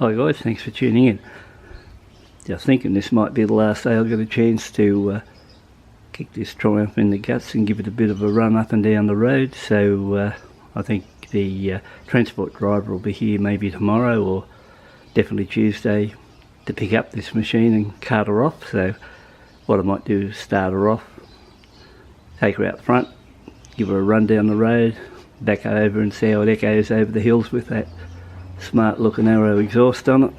Hi guys, thanks for tuning in. Just thinking this might be the last day I'll get a chance to kick this Triumph in the guts and give it a bit of a run up and down the road. So I think the transport driver will be here maybe tomorrow or definitely Tuesday to pick up this machine and cart her off. So what I might do is start her off, take her out front, give her a run down the road, back over and see how it echoes over the hills with that smart looking arrow exhaust on it.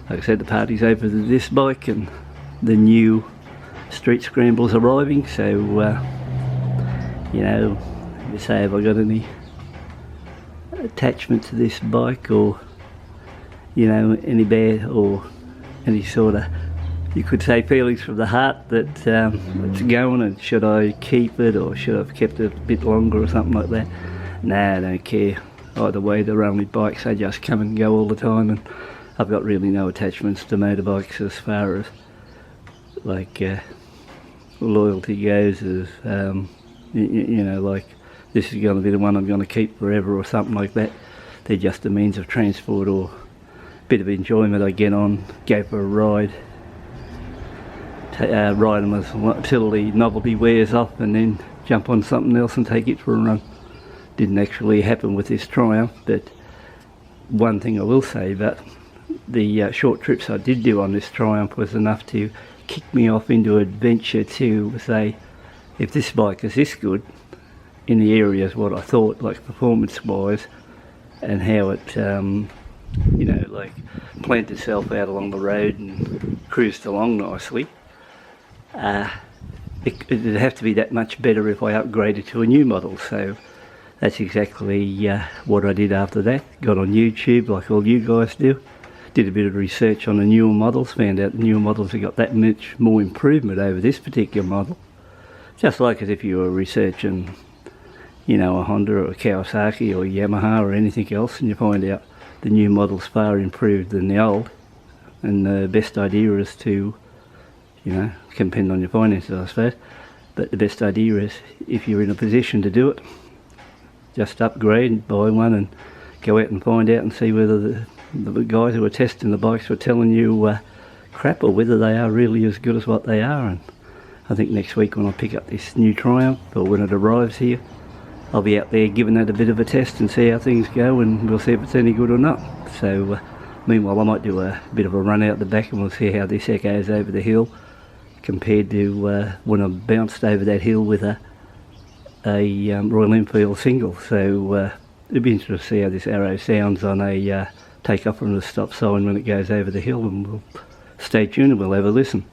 Like I said, the party's over to this bike and the new Street Scrambler's arriving, so you know, you say, have I got any attachment to this bike, or you know, any bad or any sort of, you could say, feelings from the heart that it's going, and should I keep it or should I have kept it a bit longer or something like that? Nah, I don't care. Either way, they're only bikes, they just come and go all the time, and I've got really no attachments to motorbikes as far as like loyalty goes, as you know, like this is going to be the one I'm going to keep forever or something like that. They're just a means of transport or a bit of enjoyment. I get on, go for a ride, ride them until the novelty wears off, and then jump on something else and take it for a run. Didn't actually happen with this Triumph, but one thing I will say about the short trips I did do on this Triumph was enough to kick me off into adventure to say, if this bike is this good in the areas what I thought, like performance wise, and how it you know, like plant itself out along the road and cruised along nicely, it'd have to be that much better if I upgraded to a new model. So that's exactly what I did after that. Got on YouTube like all you guys do, did a bit of research on the newer models, found out the newer models have got that much more improvement over this particular model. Just like as if you were researching, you know, a Honda or a Kawasaki or Yamaha or anything else, and you find out the new model's far improved than the old. And the best idea is to, you know, depend on your finances I suppose, but the best idea is, if you're in a position to do it, just upgrade, buy one and go out and find out and see whether the guys who are testing the bikes were telling you crap, or whether they are really as good as what they are. And I think next week when I pick up this new Triumph, or when it arrives here, I'll be out there giving that a bit of a test and see how things go, and we'll see if it's any good or not. So meanwhile I might do a bit of a run out the back and we'll see how this echoes over the hill compared to when I bounced over that hill with a Royal Enfield single. So it'd be interesting to see how this arrow sounds on a take off from the stop sign when it goes over the hill, and we'll stay tuned and we'll have a listen.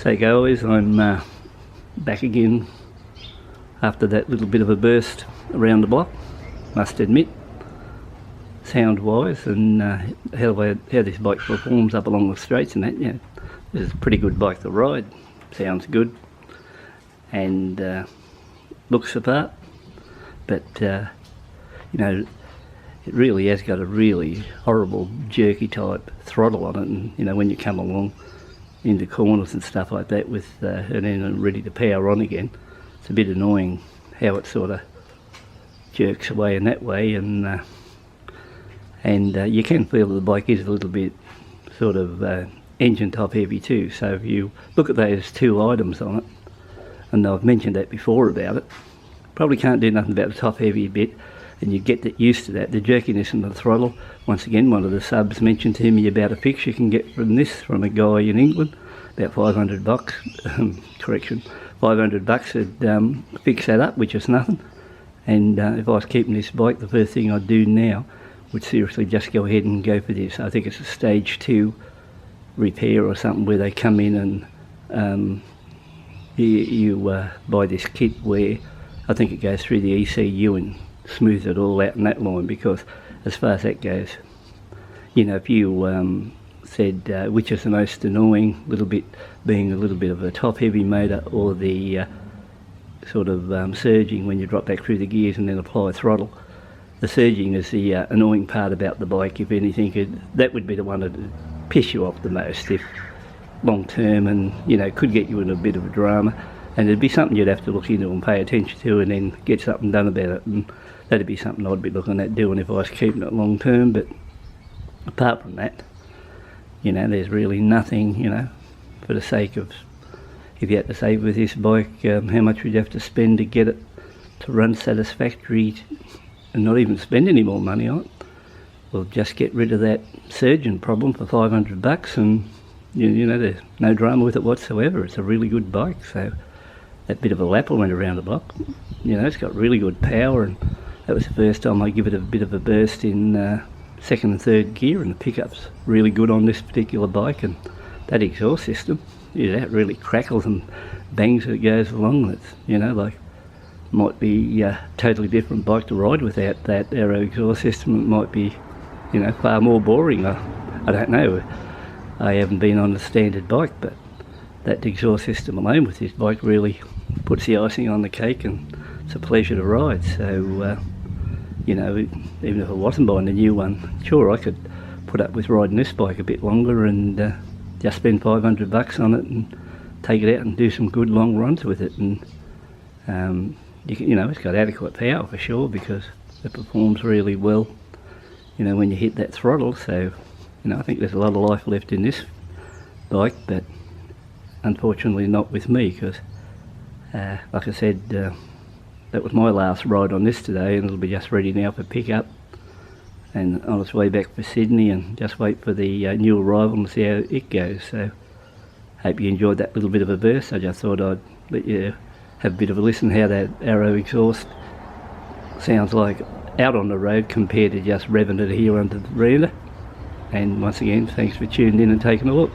So guys, I'm back again after that little bit of a burst around the block, must admit. Sound wise and how this bike performs up along the straights and that, yeah, this is a pretty good bike to ride. Sounds good and looks the part, but you know, it really has got a really horrible jerky type throttle on it, and you know, when you come along into corners and stuff like that with and then ready to power on again, it's a bit annoying how it sort of jerks away in that way, and you can feel that the bike is a little bit sort of engine top heavy too. So if you look at those two items on it, and I've mentioned that before about it, probably can't do nothing about the top heavy bit, and you get used to that. The jerkiness in the throttle, once again, one of the subs mentioned to me about a fix you can get from this from a guy in England, about $500, correction, $500 would fix that up, which is nothing. And if I was keeping this bike, the first thing I'd do now would seriously just go ahead and go for this. I think it's a stage 2 repair or something, where they come in and you buy this kit where I think it goes through the ECU and smooths it all out in that line, because as far as that goes, you know, if you said which is the most annoying little bit, being a little bit of a top heavy motor or the sort of surging when you drop back through the gears and then apply throttle. The surging is the annoying part about the bike. If anything, that would be the one that would piss you off the most, if long term, and you know, could get you in a bit of a drama, and it'd be something you'd have to look into and pay attention to, and then get something done about it. And that'd be something I'd be looking at doing if I was keeping it long term. But apart from that, you know, there's really nothing, you know, for the sake of, if you had to save with this bike, how much would you have to spend to get it to run satisfactory and not even spend any more money on it? Well, just get rid of that surgeon problem for $500, and you know, there's no drama with it whatsoever. It's a really good bike. So that bit of a lapper went around the block. You know, it's got really good power, and that was the first time I give it a bit of a burst in second and third gear, and the pickup's really good on this particular bike. And that exhaust system, yeah, that really crackles and bangs as it goes along. It's, you know, like, might be a totally different bike to ride without that aero exhaust system. It might be, you know, far more boring. I don't know. I haven't been on a standard bike, but that exhaust system alone with this bike really puts the icing on the cake, and it's a pleasure to ride. So, you know, even if I wasn't buying a new one, sure, I could put up with riding this bike a bit longer and just spend $500 on it and take it out and do some good long runs with it. And you know, it's got adequate power for sure, because it performs really well, you know, when you hit that throttle. So, you know, I think there's a lot of life left in this bike, but unfortunately not with me, because like I said, that was my last ride on this today, and it'll be just ready now for pickup and on its way back for Sydney, and just wait for the new arrival and see how it goes. So hope you enjoyed that little bit of a burst. I just thought I'd let you have a bit of a listen how that aero exhaust sounds like out on the road compared to just revving it here under the veranda. And once again, thanks for tuning in and taking a look.